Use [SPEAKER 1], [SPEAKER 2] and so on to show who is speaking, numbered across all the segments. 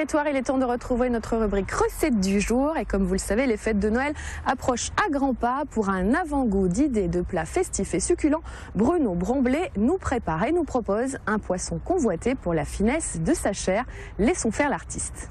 [SPEAKER 1] obligatoire, il est temps de retrouver notre rubrique recette du jour. Et comme vous le savez, les fêtes de Noël approchent à grands pas. Pour un avant-goût d'idées de plats festifs et succulents, Bruno Bromblé nous prépare et nous propose un poisson convoité pour la finesse de sa chair. Laissons faire l'artiste.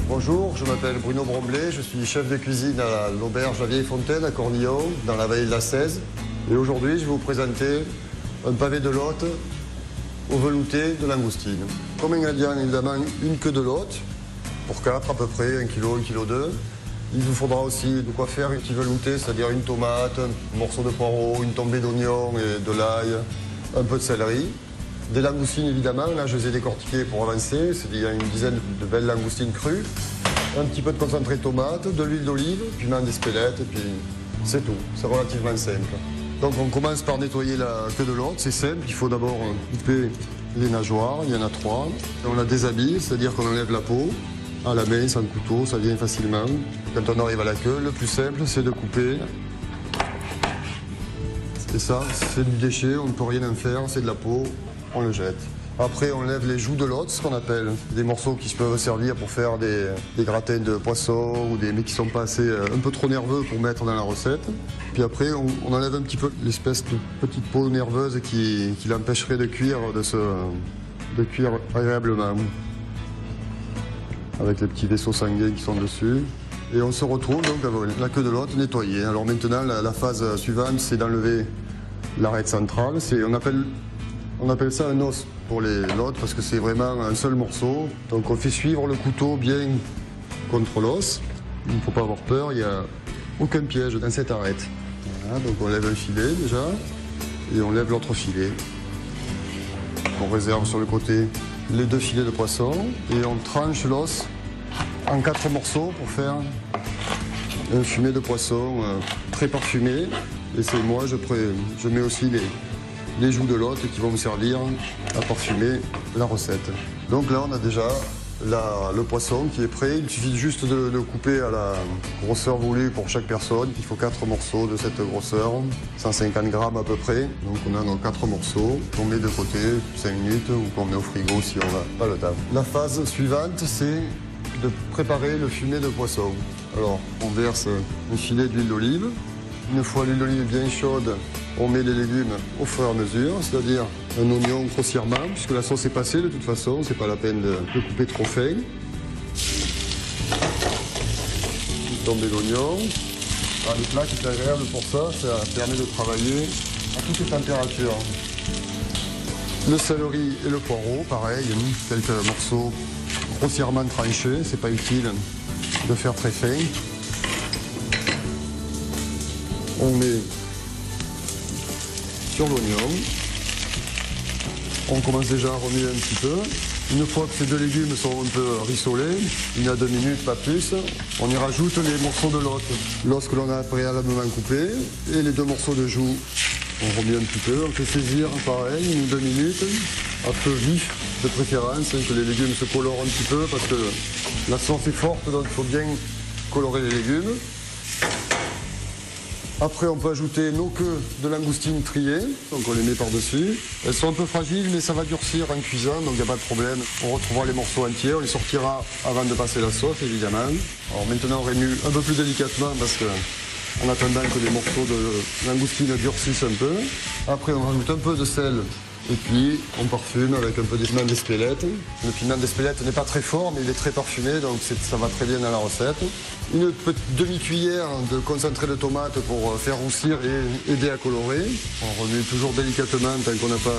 [SPEAKER 2] Bonjour, je m'appelle Bruno Bromblé, je suis chef de cuisine à l'auberge La Vieille Fontaine à Cornillon, dans la vallée de la Cèze. Et aujourd'hui, je vais vous présenter un pavé de lotte au velouté de langoustine. Comme ingrédient, évidemment, une queue de lotte, pour 4 à peu près, 1 kg, 1,2 kg. Il vous faudra aussi de quoi faire un petit velouté, c'est-à-dire une tomate, un morceau de poireau, une tombée d'oignon et de l'ail, un peu de céleri. Des langoustines évidemment, là je les ai décortiquées pour avancer, il y a une dizaine de belles langoustines crues, un petit peu de concentré de tomate, de l'huile d'olive, piment d'Espelette, et puis c'est tout, c'est relativement simple. Donc on commence par nettoyer la queue de lotte, c'est simple, il faut d'abord couper les nageoires, il y en a 3. On la déshabille, c'est-à-dire qu'on enlève la peau, à la main, sans couteau, ça vient facilement. Quand on arrive à la queue, le plus simple c'est de couper. Et ça, c'est du déchet, on ne peut rien en faire, c'est de la peau. On le jette. Après, on lève les joues de lotte, ce qu'on appelle des morceaux qui se peuvent servir pour faire des gratins de poisson mais qui sont pas assez un peu trop nerveux pour mettre dans la recette. Puis après, on enlève un petit peu l'espèce de petite peau nerveuse qui l'empêcherait de cuire, de cuire agréablement. Avec les petits vaisseaux sanguins qui sont dessus. Et on se retrouve donc avec la queue de lotte nettoyée. Alors maintenant, la phase suivante, c'est d'enlever l'arête centrale. On appelle ça un os pour les lottes parce que c'est vraiment un seul morceau. Donc on fait suivre le couteau bien contre l'os. Il ne faut pas avoir peur, il n'y a aucun piège dans cette arête. Voilà, donc on lève un filet déjà et on lève l'autre filet. On réserve sur le côté les 2 filets de poisson et on tranche l'os en 4 morceaux pour faire un fumet de poisson très parfumé. Et c'est moi, je mets aussi les joues de lotte qui vont me servir à parfumer la recette. Donc là, on a déjà le poisson qui est prêt. Il suffit juste de le couper à la grosseur voulue pour chaque personne. Il faut 4 morceaux de cette grosseur, 150 grammes à peu près. Donc on a nos 4 morceaux qu'on met de côté 5 minutes ou qu'on met au frigo si on n'a pas le temps. La phase suivante, c'est de préparer le fumet de poisson. Alors, on verse un filet d'huile d'olive. Une fois l'huile d'olive bien chaude, on met les légumes au fur et à mesure, c'est-à-dire un oignon grossièrement, puisque la sauce est passée de toute façon, c'est pas la peine de couper trop fin. Une tombée d'oignon. Le plat qui est agréable pour ça, ça permet de travailler à toutes les températures. Le céleri et le poireau, pareil, quelques morceaux grossièrement tranchés, c'est pas utile de faire très fin. On met sur l'oignon. On commence déjà à remuer un petit peu. Une fois que ces 2 légumes sont un peu rissolés, 1 à 2 minutes, pas plus, on y rajoute les morceaux de lotte. L'os que l'on a préalablement coupé et les 2 morceaux de joue. On remue un petit peu, on fait saisir pareil, 1 ou 2 minutes, à feu vif de préférence, que les légumes se colorent un petit peu parce que la sauce est forte, donc il faut bien colorer les légumes. Après, on peut ajouter nos queues de langoustine triées, donc on les met par-dessus. Elles sont un peu fragiles, mais ça va durcir en cuisant, donc il n'y a pas de problème. On retrouvera les morceaux entiers, on les sortira avant de passer la sauce, évidemment. Alors maintenant, on remue un peu plus délicatement parce qu'en attendant que les morceaux de langoustine durcissent un peu. Après, on rajoute un peu de sel. Et puis, on parfume avec un peu de piment d'Espelette. Le piment d'Espelette n'est pas très fort, mais il est très parfumé, donc ça va très bien dans la recette. Une petite demi-cuillère de concentré de tomate pour faire roussir et aider à colorer. On remet toujours délicatement tant qu'on n'a pas...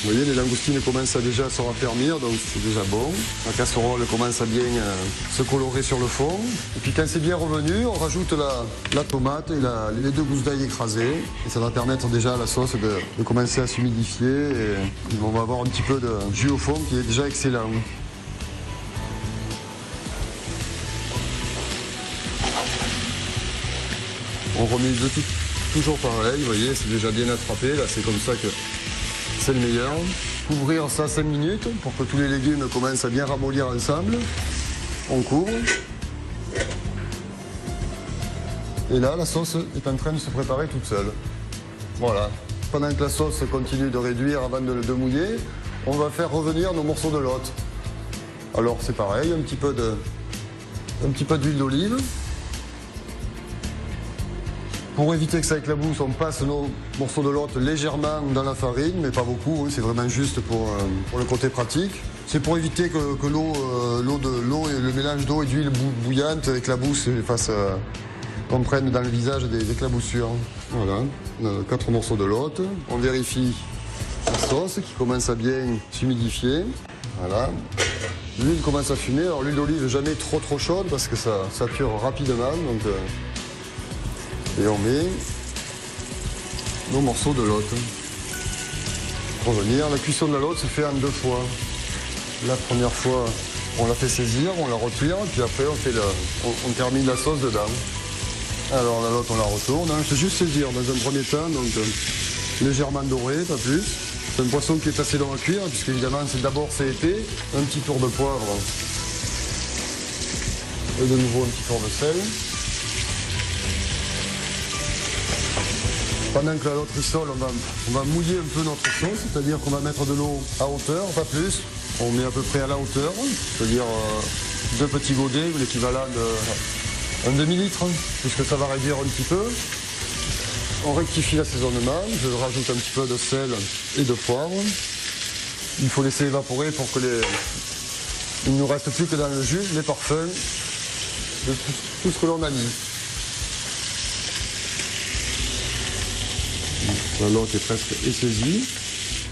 [SPEAKER 2] Vous voyez, les langoustines commencent déjà à se raffermir, donc c'est déjà bon. La casserole commence à bien se colorer sur le fond. Et puis quand c'est bien revenu, on rajoute la tomate et les 2 gousses d'ail écrasées. Et ça va permettre déjà à la sauce de commencer à s'humidifier. Et on va avoir un petit peu de jus au fond qui est déjà excellent. On remet toujours pareil, vous voyez, c'est déjà bien attrapé. Là, c'est comme ça que c'est le meilleur. Couvrir ça 5 minutes pour que tous les légumes commencent à bien ramollir ensemble. On couvre. Et là, la sauce est en train de se préparer toute seule. Voilà. Pendant que la sauce continue de réduire avant de mouiller, on va faire revenir nos morceaux de lotte. Alors c'est pareil, un petit peu d'huile d'olive. Pour éviter que ça éclabousse, on passe nos morceaux de lotte légèrement dans la farine, mais pas beaucoup, c'est vraiment juste pour le côté pratique. C'est pour éviter que l'eau et le mélange d'eau et d'huile bouillante éclabousse et qu'on prenne dans le visage des éclaboussures. Voilà, on a 4 morceaux de lotte. On vérifie la sauce qui commence à bien s'humidifier. Voilà. L'huile commence à fumer. Alors l'huile d'olive jamais trop chaude parce que ça cuire rapidement. Et on met nos morceaux de lotte. Pour revenir, la cuisson de la lotte se fait en 2 fois. La première fois, on la fait saisir, on la retire, puis après on termine la sauce dedans. Alors la lotte, on la retourne. C'est juste saisir dans un premier temps, donc légèrement doré, pas plus. C'est un poisson qui est assez long à cuire, puisqu'évidemment c'est d'abord été, un petit tour de poivre et de nouveau un petit tour de sel. Pendant que la lotte rissole, on va mouiller un peu notre sauce, c'est-à-dire qu'on va mettre de l'eau à hauteur, pas plus. On met à peu près à la hauteur, c'est-à-dire 2 petits godets, l'équivalent d'un demi-litre, puisque ça va réduire un petit peu. On rectifie l'assaisonnement, je rajoute un petit peu de sel et de poivre. Il faut laisser évaporer pour que il ne nous reste plus que dans le jus les parfums de tout ce que l'on a mis. La lotte est presque saisie.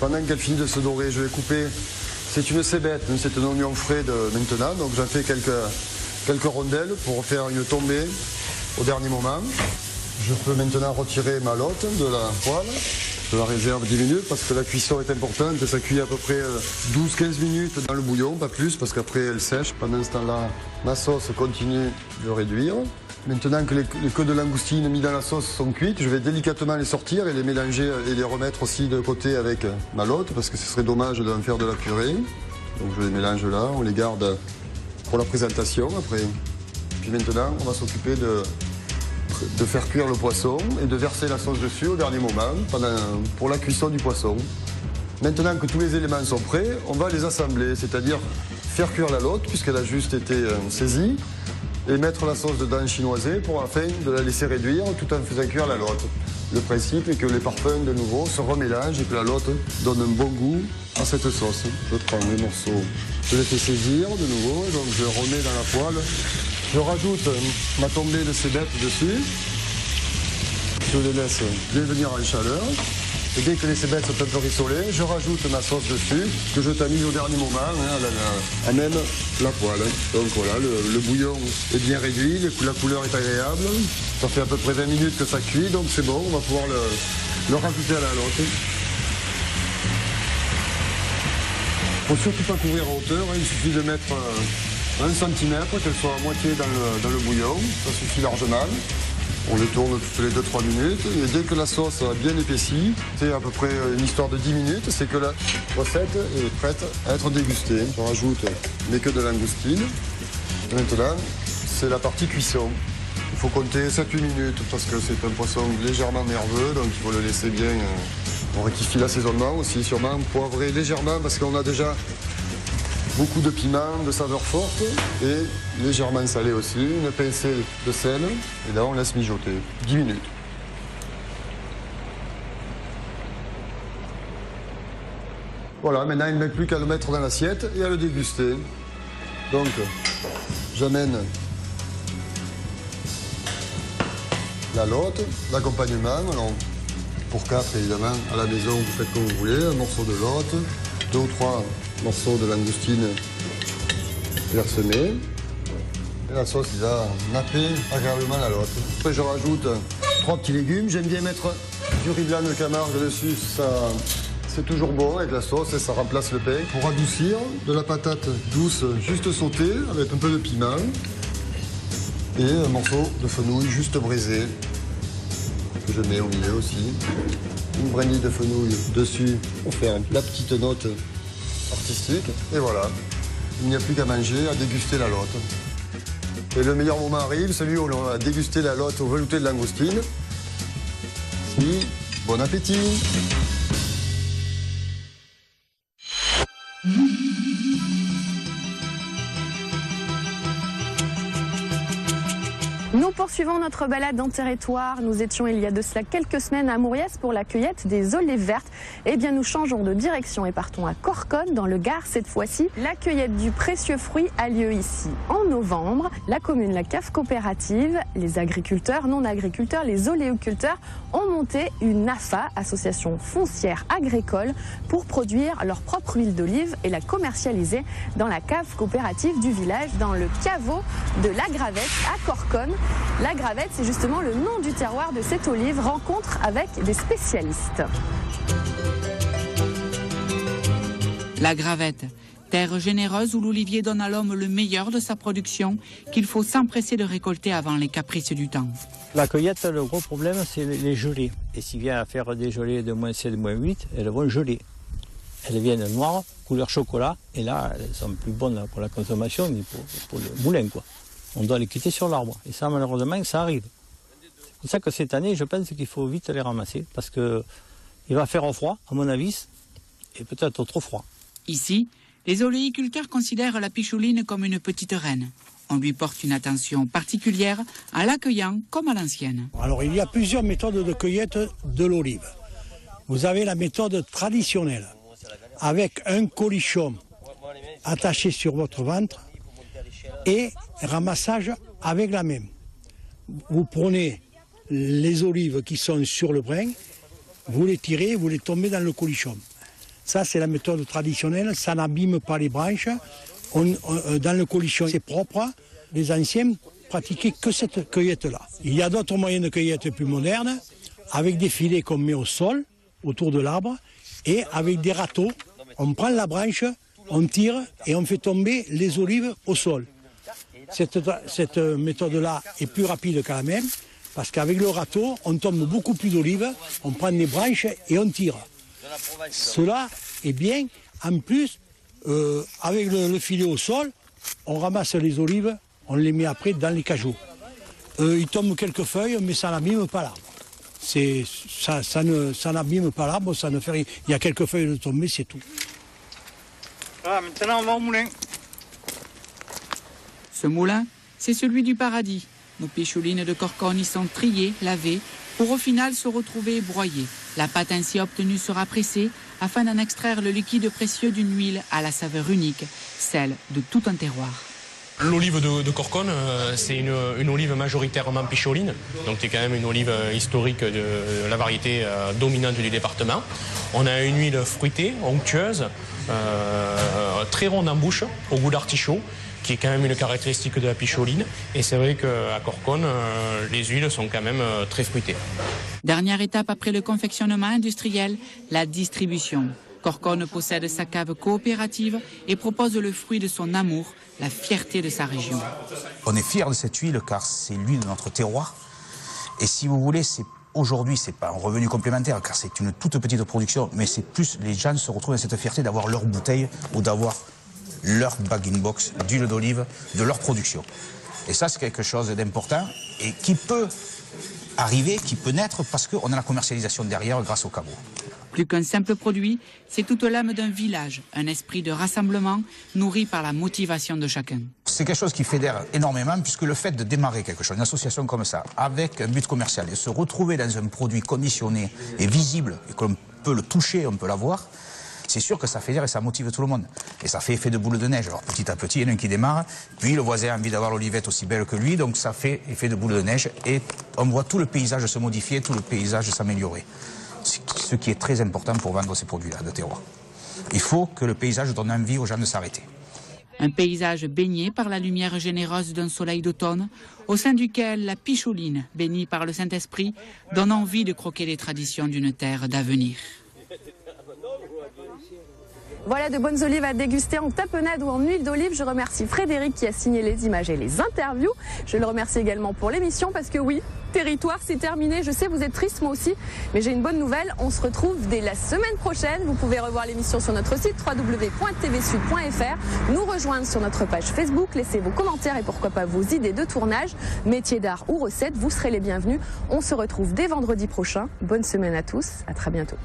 [SPEAKER 2] Pendant qu'elle finit de se dorer, je vais couper. C'est une cébette, c'est un oignon frais maintenant, donc j'en fais quelques rondelles pour faire une tombée au dernier moment. Je peux maintenant retirer ma lotte de la poêle. Je la réserve 10 minutes parce que la cuisson est importante et ça cuit à peu près 12-15 minutes dans le bouillon, pas plus parce qu'après elle sèche. Pendant ce temps-là, ma sauce continue de réduire. Maintenant que les queues de langoustine mises dans la sauce sont cuites, je vais délicatement les sortir et les mélanger et les remettre aussi de côté avec ma lotte parce que ce serait dommage d'en faire de la purée. Donc je les mélange là, on les garde pour la présentation après. Puis maintenant, on va s'occuper de faire cuire le poisson et de verser la sauce dessus au dernier moment pour la cuisson du poisson. Maintenant que tous les éléments sont prêts, on va les assembler, c'est-à-dire faire cuire la lotte puisqu'elle a juste été saisie et mettre la sauce dedans chinoisée pour afin de la laisser réduire tout en faisant cuire la lotte. Le principe est que les parfums de nouveau se remélangent et que la lotte donne un bon goût à cette sauce. Je prends les morceaux, je les fais saisir de nouveau, donc je remets dans la poêle. Je rajoute ma tombée de cébette dessus. Je les laisse bien venir en chaleur. Et dès que les cébettes sont un peu rissolées, je rajoute ma sauce dessus, que je tamise au dernier moment, à même la poêle. Donc voilà, le bouillon est bien réduit, la couleur est agréable. Ça fait à peu près 20 minutes que ça cuit, donc c'est bon, on va pouvoir le rajouter à la lotte. Il ne faut surtout pas couvrir à hauteur, il suffit de mettre 1 cm, qu'elle soit à moitié dans le bouillon, ça suffit largement. On les tourne toutes les 2-3 minutes et dès que la sauce a bien épaissi, c'est à peu près une histoire de 10 minutes, c'est que la recette est prête à être dégustée. Je rajoute mes queues de langoustine. Maintenant, c'est la partie cuisson. Il faut compter 7-8 minutes parce que c'est un poisson légèrement nerveux, donc il faut le laisser bien. On rectifie l'assaisonnement aussi, sûrement poivrer légèrement parce qu'on a déjà beaucoup de piment, de saveurs fortes et légèrement salé aussi, une pincée de sel. Et là, on laisse mijoter 10 minutes. Voilà, maintenant, il ne met plus qu'à le mettre dans l'assiette et à le déguster. Donc, j'amène la lotte, l'accompagnement. Alors, pour 4, évidemment, à la maison, vous faites comme vous voulez. Un morceau de lotte, 2 ou 3 morceaux de langoustine clairsemés. Et la sauce, il va napper agréablement la lotte. Après, je rajoute 3 petits légumes. J'aime bien mettre du riz blanc de Camargue dessus. C'est toujours bon avec la sauce et ça remplace le pain. Pour adoucir, de la patate douce juste sautée avec un peu de piment. Et un morceau de fenouil juste brisé que je mets au milieu aussi. Une brindille de fenouil dessus pour faire la petite note artistique. Et voilà, il n'y a plus qu'à manger, à déguster la lotte. Et le meilleur moment arrive, celui où l'on a dégusté la lotte au velouté de langoustine. Et bon appétit!
[SPEAKER 1] Nous poursuivons notre balade en territoire. Nous étions il y a de cela quelques semaines à Mouriès pour la cueillette des olives vertes. Eh bien, nous changeons de direction et partons à Corconne, dans le Gard cette fois-ci. La cueillette du précieux fruit a lieu ici en novembre. La commune, la cave coopérative, les agriculteurs, non-agriculteurs, les oléoculteurs ont monté une AFA, Association foncière agricole, pour produire leur propre huile d'olive et la commercialiser dans la cave coopérative du village, dans le caveau de la Gravette à Corconne. La Gravette, c'est justement le nom du terroir de cette olive, rencontre avec des spécialistes.
[SPEAKER 3] La Gravette, terre généreuse où l'olivier donne à l'homme le meilleur de sa production, qu'il faut s'empresser de récolter avant les caprices du temps.
[SPEAKER 4] La cueillette, le gros problème, c'est les gelées. Et s'il vient à faire des gelées de moins 7, moins 8, elles vont geler. Elles viennent noires, couleur chocolat, et là, elles sont plus bonnes pour la consommation, mais pour le moulin, quoi. On doit les quitter sur l'arbre. Et ça, malheureusement, ça arrive. C'est pour ça que cette année, je pense qu'il faut vite les ramasser, parce qu'il va faire froid, à mon avis, et peut-être trop froid.
[SPEAKER 3] Ici, les oléiculteurs considèrent la pichouline comme une petite reine. On lui porte une attention particulière en l'accueillant comme à l'ancienne.
[SPEAKER 5] Alors, il y a plusieurs méthodes de cueillette de l'olive. Vous avez la méthode traditionnelle, avec un colichon attaché sur votre ventre, et ramassage avec la main. Vous prenez les olives qui sont sur le brin, vous les tirez, vous les tombez dans le colichon. Ça, c'est la méthode traditionnelle, ça n'abîme pas les branches. Dans le colichon, c'est propre. Les anciens pratiquaient que cette cueillette-là. Il y a d'autres moyens de cueillette plus modernes, avec des filets qu'on met au sol, autour de l'arbre, et avec des râteaux. On prend la branche, on tire et on fait tomber les olives au sol. Cette méthode-là est plus rapide qu'à la main, parce qu'avec le râteau, on tombe beaucoup plus d'olives, on prend des branches et on tire. Cela est bien. En plus, avec le filet au sol, on ramasse les olives, on les met après dans les cajots. Il tombe quelques feuilles, mais ça n'abîme pas l'arbre. Ça n'abîme pas l'arbre, ça ne fait rien. Il y a quelques feuilles de tomber, c'est tout.
[SPEAKER 4] Ah, maintenant, on va au moulin.
[SPEAKER 3] Ce moulin, c'est celui du paradis. Nos pichoulines de Corconne y sont triées, lavées, pour au final se retrouver broyées. La pâte ainsi obtenue sera pressée afin d'en extraire le liquide précieux d'une huile à la saveur unique, celle de tout un terroir.
[SPEAKER 6] L'olive de Corconne, c'est une olive majoritairement picholine, donc c'est quand même une olive historique de la variété dominante du département. On a une huile fruitée, onctueuse, très ronde en bouche, au goût d'artichaut, qui est quand même une caractéristique de la picholine. Et c'est vrai qu'à Corconne, les huiles sont quand même très fruitées.
[SPEAKER 3] Dernière étape après le confectionnement industriel, la distribution. Corconne possède sa cave coopérative et propose le fruit de son amour, la fierté de sa région.
[SPEAKER 7] On est fiers de cette huile car c'est l'huile de notre terroir. Et si vous voulez, aujourd'hui, c'est pas un revenu complémentaire car c'est une toute petite production, mais c'est plus les gens se retrouvent dans cette fierté d'avoir leur bouteille ou d'avoir leur bag-in-box d'huile d'olive de leur production. Et ça, c'est quelque chose d'important et qui peut arriver, qui peut naître parce qu'on a la commercialisation derrière grâce au caveau.
[SPEAKER 3] Plus qu'un simple produit, c'est toute l'âme d'un village, un esprit de rassemblement nourri par la motivation de chacun.
[SPEAKER 7] C'est quelque chose qui fédère énormément puisque le fait de démarrer quelque chose, une association comme ça, avec un but commercial et se retrouver dans un produit conditionné et visible et qu'on peut le toucher, on peut l'avoir, c'est sûr que ça fédère et ça motive tout le monde. Et ça fait effet de boule de neige. Alors petit à petit, il y en a un qui démarre, puis le voisin a envie d'avoir l'olivette aussi belle que lui, donc ça fait effet de boule de neige et on voit tout le paysage se modifier, tout le paysage s'améliorer. Ce qui est très important pour vendre ces produits-là de terroir. Il faut que le paysage donne envie aux gens de s'arrêter.
[SPEAKER 3] Un paysage baigné par la lumière généreuse d'un soleil d'automne, au sein duquel la pichouline, bénie par le Saint-Esprit, donne envie de croquer les traditions d'une terre d'avenir.
[SPEAKER 1] Voilà de bonnes olives à déguster en tapenade ou en huile d'olive. Je remercie Frédéric qui a signé les images et les interviews. Je le remercie également pour l'émission parce que oui, territoire, c'est terminé. Je sais, vous êtes triste, moi aussi, mais j'ai une bonne nouvelle. On se retrouve dès la semaine prochaine. Vous pouvez revoir l'émission sur notre site www.tvsud.fr, nous rejoindre sur notre page Facebook, laisser vos commentaires et pourquoi pas vos idées de tournage, métiers d'art ou recettes, vous serez les bienvenus. On se retrouve dès vendredi prochain. Bonne semaine à tous, à très bientôt.